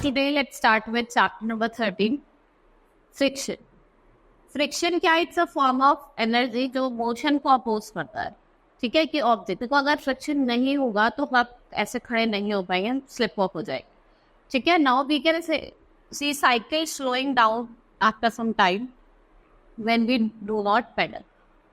today let's start with chapter number 13, friction. Friction क्या है? It's a form of energy जो motion को oppose करता है, ठीक है, कि ऑब्जेक्ट को अगर फ्रिक्शन नहीं होगा तो आप ऐसे खड़े नहीं हो पाएंगे, स्लिप ऑफ हो जाएगा, ठीक है. Now we can see cycle slowing down after some time when we do not pedal,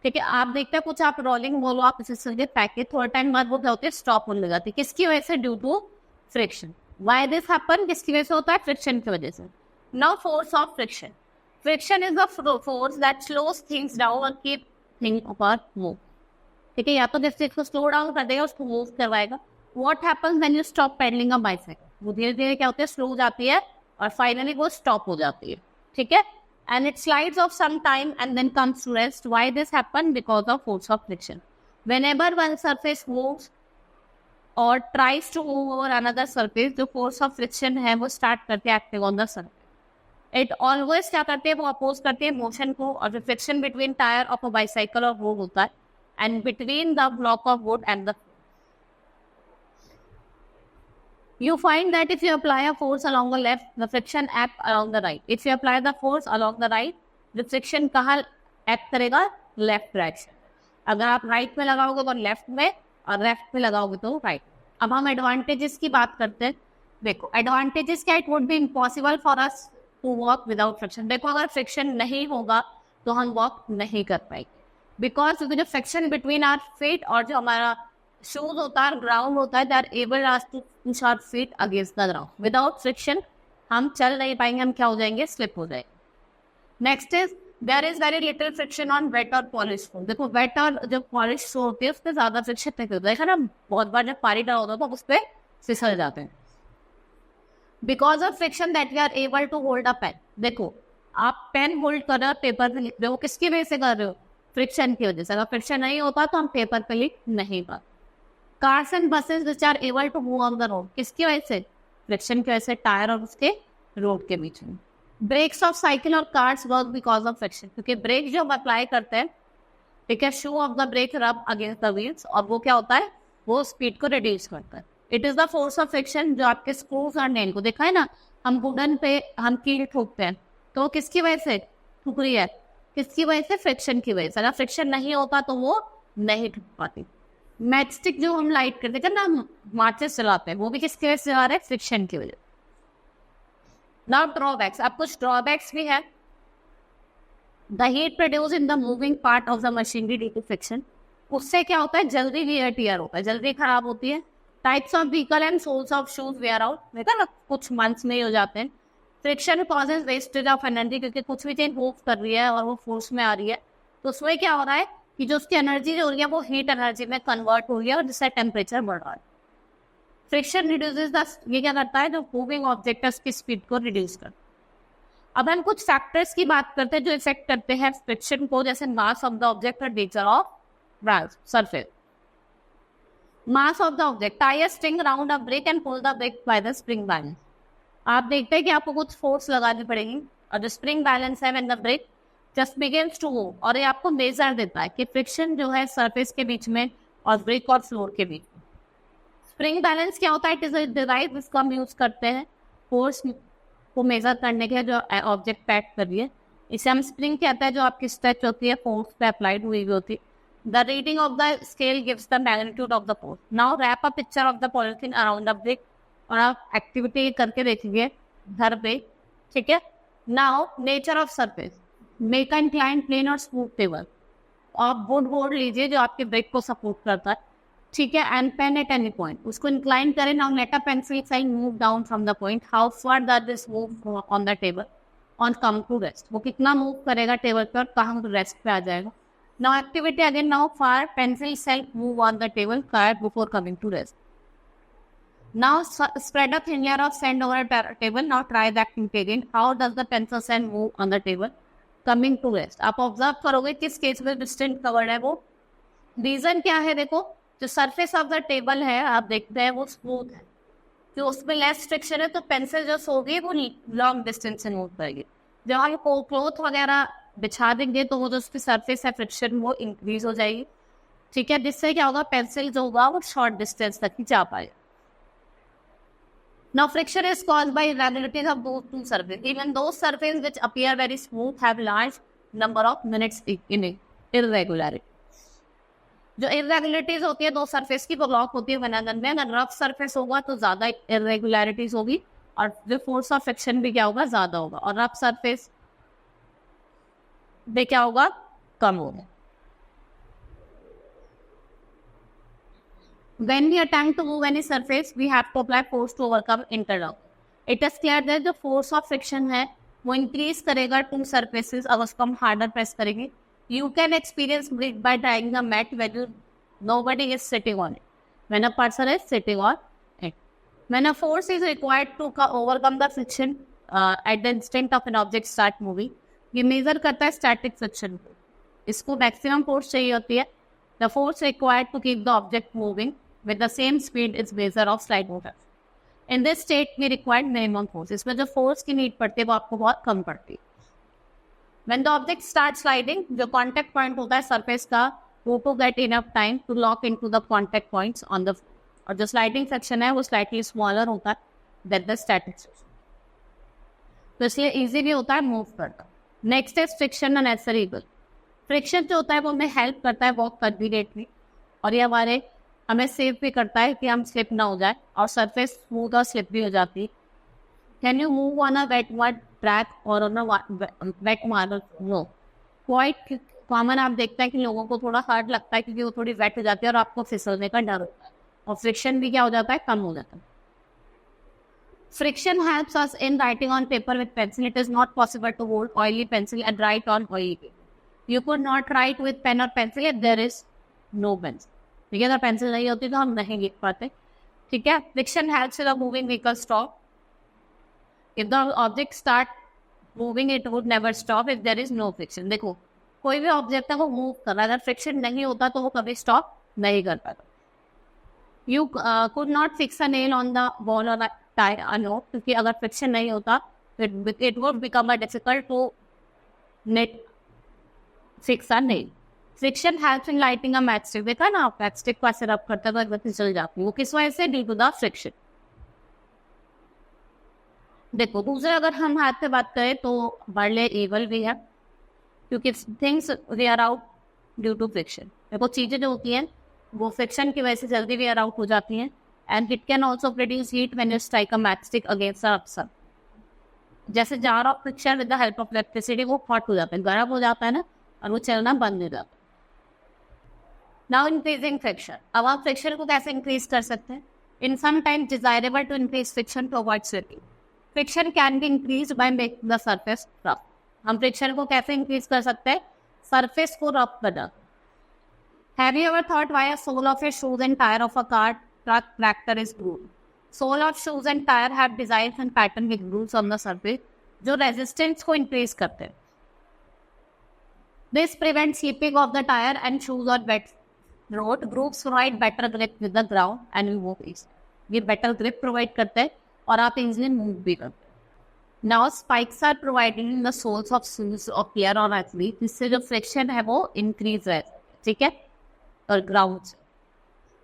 ठीक है. आप देखते हैं कुछ आप रोलिंग बोलो, आप इसे समझे पैकेट, थोड़ा टाइम बाद वो क्या होते हैं, स्टॉप होने लगाते हैं. किसकी वजह से? Due to friction. Why this happen? किसकी वजह से होता है? फ्रिक्शन की वजह से. Now force of friction. Friction is the force that slows things down और कीप थिंग्स अपर मूव, ठीक है. या तो जैसे इसको स्लो डाउन कर देगा, उसको मूव करवाएगा. What happens when you stop pedalling a bicycle? वो धीरे धीरे क्या होता है, स्लो हो जाती है और फाइनली वो स्टॉप हो जाती है, ठीक है. And it slides off some time and then comes to rest. Why this happen? Because of force of friction. Whenever one surface moves or tries to move over another surface, जो force of friction है वो start करते हैं acting on the surface. It always क्या करते हैं, वो oppose करते हैं motion को, और friction between tire of a bicycle और वो होता है, and between the block of wood and the you find that if you apply a force along the left, the friction act along the right. If you apply the force along the right, the friction कहाँ act करेगा? Left direction. अगर आप right में लगाओगे तो left में, और left में लगाओगे तो right. अब हम advantages की बात करते हैं. देखो advantages क्या? It would be impossible for us to walk without friction. देखो अगर friction नहीं होगा तो हम walk नहीं कर पाएंगे, because क्योंकि जो friction between our feet और जो हमारा शूज होता है, ग्राउंड होता है, that able us to push our feet against the ground. Without friction हम चल नहीं पाएंगे, हम क्या हो जाएंगे, स्लिप हो जाएंगे. Next is there is very little friction on wet और पॉलिश फ्लोर. देखो वेट और जब पॉलिश फ्लोर होती है उस पर ज्यादा फ्रिक्शन नहीं होता है ना. बहुत बार जब पानी डाल होता है तो उस पर फिसल जाते हैं. Because of friction that we are able to hold a pen. देखो आप पेन होल्ड कर रहे हो, पेपर पे लिख रहे हो, किसकी वजह से कर रहे हो? फ्रिक्शन की वजह से. अगर फ्रिक्शन नहीं होता तो हम पेपर पे लिख नहीं पाते. Cars and buses which are able to move on the road, किसकी वजह से? फ्रिक्शन की वजह से, टायर और उसके रोड के बीच में. ब्रेक्स ऑफ साइकिल और cars work because of friction, क्योंकि ब्रेक जो हम अप्लाई करते हैं, ठीक है, शू ऑफ द ब्रेक रब अगेंस्ट द व्हील्स, और वो क्या होता है, वो स्पीड को रिड्यूस करता है. It is the force of friction जो आपके स्क्रूज और नेल को, देखा है ना, हम वुडन पे हम कील ठोकते हैं तो किसकी वजह से ठुक रही है? किसकी वजह से? फ्रिक्शन की वजह से. अगर फ्रिक्शन नहीं होता तो वो नहीं ठुक पाती. मैचस्टिक जो हम लाइट करते हैं ना, माचिस चलाते हैं, वो भी किसकी वजह से आ रहा है? फ्रिक्शन की वजह. Now drawbacks. अब कुछ ड्रॉबैक्स भी है. The heat produce in the moving part of the machinery due to friction. उससे क्या होता है? जल्दी वियर टियर होता है, जल्दी खराब होती है. Types of vehicle and soles of shoes wear out, देखा ना, कुछ मंथ्स में ही हो जाते हैं. Friction causes wastage of energy, क्योंकि कुछ भी चीज मूव कर रही है और वो फोर्स में आ रही है, तो उसमें क्या हो रहा है कि जो उसकी एनर्जी हो रही है वो हीट एनर्जी में कन्वर्ट हो रही है और जिससे टेम्परेचर बढ़ रहा है. फ्रिक्शन रिड्यूसेस द, ये क्या करता है, जो मूविंग ऑब्जेक्ट की स्पीड को रिड्यूस करता है. अब हम कुछ फैक्टर्स की बात करते हैं जो इफेक्ट करते हैं फ्रिक्शन को, जैसे मास ऑफ द ऑब्जेक्ट और nature of surface. Mass of the object. Tie a string around a brake and pull the brake by the spring balance. आप देखते हैं कि आपको कुछ फोर्स लगानी पड़ेगी, और जो स्प्रिंग बैलेंस है when the brake just begins to move, और ये आपको मेजर देता है कि फ्रिक्शन जो है सरफेस के बीच में और ब्रेक और फ्लोर के बीच में. स्प्रिंग बैलेंस क्या होता है? इट इज अ डिवाइस जिसको हम यूज करते हैं फोर्स को मेजर करने के लिए जो ऑब्जेक्ट पैक कर रही है. इसे हम स्प्रिंग कहते हैं, जो आपकी स्ट्रेच होती है फोर्स पे अप्लाइड हुई हुई होती है. The reading of the scale gives the magnitude of the force. Now wrap a picture of the polythene around the brake, और आप एक्टिविटी करके देखिए घर पे, ठीक है. Now nature of surface. Make an incline plane और स्मूथ टेबल. आप वुड बोर्ड लीजिए जो आपके ब्रेक को सपोर्ट करता है, ठीक है. And pen at any point, उसको इंक्लाइन करें. Now let a pencil sign move down from the point. How far that this move on the table on come to rest. वो कितना मूव करेगा टेबल पे और कहाँ रेस्ट पे आ जाएगा. Now activity again. Now far pencil self move on the table before coming to rest. Now spread a thin layer of sand over a table. Now try the activity again. How does the pencil sand move on the table coming to rest? आप observe करोगे किस case में distant covered है वो. Reason क्या है? देखो जो सरफेस ऑफ द टेबल है आप देखते हैं वो स्मूथ है, जो उसमें लेस फ्रिक्शन है, तो पेंसिल जो होगी वो लॉन्ग डिस्टेंस से मूव करेगी. जब हम क्लॉथ वगैरह बिछा देंगे तो वो जो उसकी सरफेस है फ्रिक्शन वो इंक्रीज हो जाएगी, ठीक है. जिससे क्या होगा, पेंसिल जो होगा वो शॉर्ट डिस्टेंस तक ही जा पाएगा. Now friction is caused by irregularities of those two surfaces. Even those surfaces which appear very smooth have large number of minutes in irregularity. जो irregularities होती है दो सरफेस की वो ब्लॉक होती है वन अनदर में. अगर रफ सरफेस होगा तो ज्यादा irregularities होगी और जो फोर्स ऑफ फ्रिक्शन भी क्या होगा ज्यादा होगा और रफ सरफेस में क्या होगा कम होगा. When we attempt to move any surface, we have to apply force to overcome interlock. It is clear that जो force of friction है वो increase करेगा two surfaces अगर उसको हम harder press करेंगे. You can experience grip by trying the mat when nobody is sitting on it. When a person is sitting on it. When a force is required to overcome the friction at the instant of an object start moving, ये measure करता है static friction को. इसको maximum force चाहिए होती है. The force required to keep the object moving with the same speed is measure of slide motion. In this state we require minimum force. इसमें जो force की need पड़ती है वो आपको बहुत कम पड़ती है. When the object starts sliding, जो contact point होता है surface का वो to get enough time to lock into the contact points on the और जो sliding section है वो slightly smaller होता है than the static section. तो इसलिए easy भी होता है move करना. Next is friction and acceleration. Friction जो होता है वो हमें हेल्प करता है वॉक कन्वीनियंटली और ये हमें सेव भी करता है कि हम स्लिप ना हो जाए और सरफेस स्मूथ और स्लिप भी हो जाती है. Can you move on a wet mud track or on a wet marble? No. Quite common आप देखते हैं कि लोगों को थोड़ा हार्ड लगता है क्योंकि वो थोड़ी वेट हो जाती है और आपको फिसलने का डर होता है और फ्रिक्शन भी क्या हो जाता है कम हो जाता है. Friction helps us in writing on paper with pencil. It is not possible to hold oily pencil and write on oily paper. You could not write with pen or pencil if there is no pencil. ठीक है, अगर pencil नहीं होती तो हम नहीं लिख पाते. ठीक है. Friction helps the moving vehicle stop. If the object start moving, it would never stop if there is no friction. देखो कोई भी ऑब्जेक्ट है वो मूव कर रहा है, अगर फ्रिक्शन नहीं होता तो वो कभी स्टॉप नहीं कर पाता. You could not fix a nail on the wall or tie a knot क्योंकि अगर फ्रिक्शन नहीं होता it would become a difficult to knit fix a nail. Friction helps in lighting a matchstick. देखा ना आप matchstick को ऐसे रब करते तो एक बार चल जाती है वो किस वजह से due to the friction. देखो दूसरे अगर हम हाथ पे बात करें तो बर्ले एवल भी है क्योंकि things wear out due to friction. देखो चीज़ें जो होती हैं वो फ्रिक्शन की वजह से जल्दी वेयर आउट हो जाती हैं and it can also produce heat when you strike a matchstick against a अपसन. जैसे jar of friction with the help of electricity वो हॉट हो जाता है, गर्म हो जाता है ना और वो चलना बंद हो जाता है. Now increasing friction. अब आप फ्रिक्शन को कैसे इंक्रीज कर सकते हैं? In some time desirable to increase friction to avoid slipping. Friction can be increase by making the surface rough. हम फ्रिक्शन को कैसे इंक्रीज कर सकते हैं? सरफेस को रफ बना. Have you ever thought why a sole of your shoes and tire of a car, truck, tractor is grooved? Sole of shoes and tire have designs and pattern with grooves on the surface जो resistance को increase करते हैं. This prevents slipping of the tire and shoes on wet road. Grooves provide better grip with the ground and you move easily. ये better grip provide करते हैं और आप easily move भी करते हैं. Now spikes are provided in the soles of shoes or pair or athlete जिससे जो friction है वो increase है. ठीक है or grounds.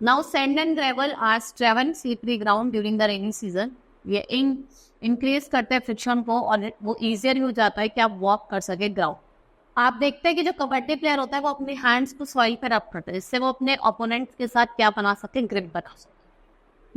Now sand and gravel are driven slippery ground during the rainy season. ये increase करते हैं friction को और वो easier हो जाता है कि आप walk कर सके ground. आप देखते हैं कि जो कबड्डी प्लेयर होता है वो अपने hands को soil पर रब करता है जिससे वो अपने opponent के साथ क्या बना सकते हैं, grip बना सकते हैं.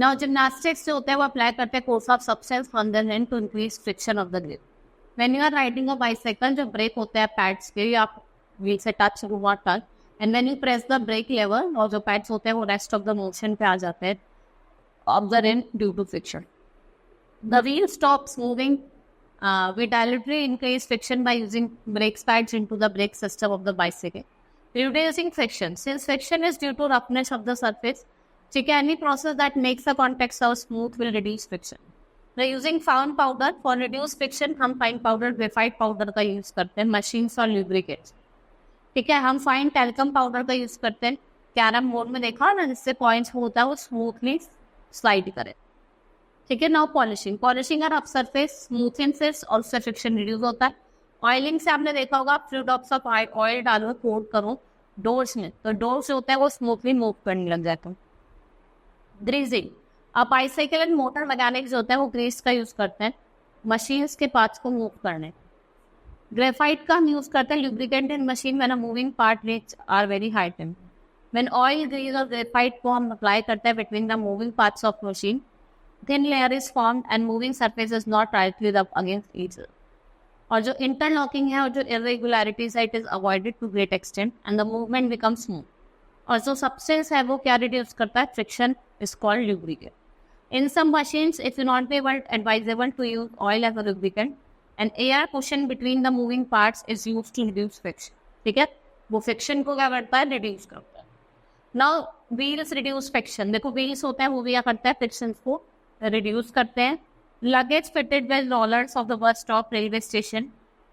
Now gymnastics जो होता है वो apply करते हैं course of substance on the hand to increase friction of the grip. When you are riding a bicycle जो brake होते हैं pads के आप wheel से touch हुआ touch and when you press the brake lever और जो pads होते हैं वो rest of the motion पे आ जाते हैं of the rim due to friction. The wheel stops moving. We deliberately increase friction by using brake pads into the brake system of the bicycle. Reducing friction. Since friction is due to roughness of the surface, any process that makes the contact surface smooth will reduce friction. By using fine powder for reduced friction, हम fine powder graphite powder का use करते हैं machines और lubricates. ठीक है, हम fine talcum powder का use करते हैं कैरम बोर्ड में देखा ना जिससे कॉइन्स होता है वो स्मूथली स्लाइड करे. ठीक है. Now polishing. पॉलिशिंग और सरफेस स्मूथिंग से और उससे फ्रिक्शन रिड्यूस होता है. ऑयलिंग से आपने देखा होगा फ्यू ड्रॉप्स ऑफ ऑयल डालो कोट करो डोर्स में तो डोर से होता है वो स्मूथली मूव करने लग जाता है. ग्रीजिंग. अब बाइसाइकिल एंड मोटर मैकेनिक्स होते हैं वो ग्रीस का यूज करते हैं मशीन्स के पार्ट्स को मूव करने। ग्रेफाइट का हम यूज करते हैं lubricant in machine when a moving part rates are very high temp. When oil, grease और ग्रेफाइट को हम अप्लाई करते हैं between the moving parts of machine, thin layer is formed and moving surface is not tightly rubbed against each other. और जो interlocking है और जो irregularities है, it is avoided to great extent and the movement becomes smooth. और जो substance है वो क्या reduce करता है? Friction is called lubricant. In some machines, it will not be advisable to use oil as a lubricant and air cushion between the moving parts is used to reduce friction. ठीक है, वो friction को क्या करता है? Reduce करता है. Now wheels reduce friction. देखो wheels होता है वो भी क्या करता है? Friction को रिड्यूस करते हैं। Luggage fitted with rollers of the bus stop railway station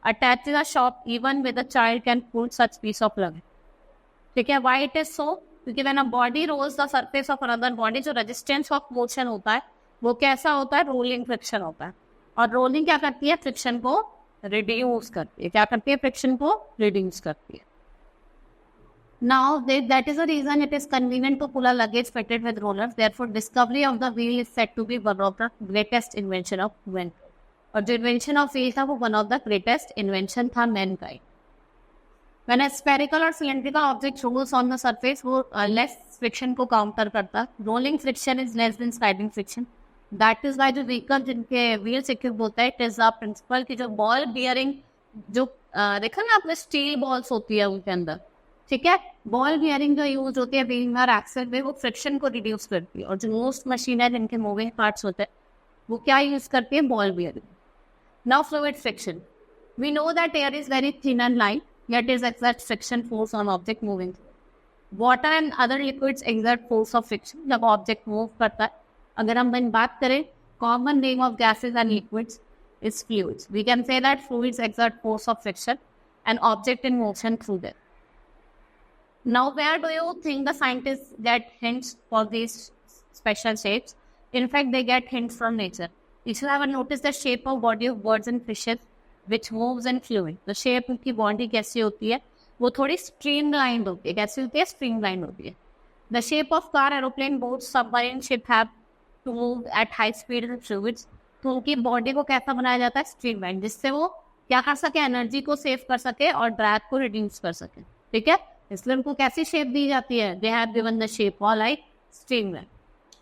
attach the shop even with a child can pull such piece of luggage. ठीक है, व्हाई इट इज सो? क्योंकि when a body rolls the surface of another body, जो resistance of motion होता है वो कैसा होता है? रोलिंग फ्रिक्शन होता है। और रोलिंग क्या करती है? फ्रिक्शन को रिड्यूस करती है। क्या करती है? फ्रिक्शन को रिड्यूस करती है। Now that is the reason it is convenient to pull a luggage fitted with rollers. Therefore, discovery of the wheel is said to be one of the greatest invention of man. और जो invention of wheel था वो one of the greatest invention था mankind. When a spherical or cylindrical object rolls on the surface, वो less friction को counter करता. Rolling friction is less than sliding friction. That is why जो vehicle जिनके wheels equipped होता है, it is the principle कि जो ball bearing जो देखा ना आपने steel balls होती है उनके अंदर, ठीक है, बॉल बियरिंग जो यूज होती है व्हील और एक्सल में, वो फ्रिक्शन को रिड्यूस करती है। और जो मोस्ट मशीन है जिनके मूविंग पार्ट्स होते हैं वो क्या यूज करती है? Ball bearing. Now fluid friction, we know that air is very thin and light yet is exert friction force on object moving. Water and other liquids exert force of friction जब object move करता है। अगर हम बात करें common name of gases and liquids is fluids, we can say that fluids exert force of friction and object in motion through them. Now, where do you think the scientists get hints for these special shapes? In fact, they get hints from nature. If you have noticed the shape of body of birds and fishes, which moves and fluid. The shape की body कैसी होती है? वो थोड़ी streamlined होती है। कैसी होती है? Streamlined होती है। The shape of car, aeroplane, boats, submarine ship have to move at high speed and fluids. तो उनकी body को कैसा बनाया जाता है? Streamlined, जिससे वो क्या कर सके? एनर्जी को सेव कर सके और ड्रैग को रिड्यूस कर सके। ठीक है, इसलिए उनको कैसी शेप दी जाती है? They have given the shape or like streamline.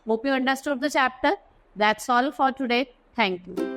Hope you understood the chapter. That's all for today. Thank you.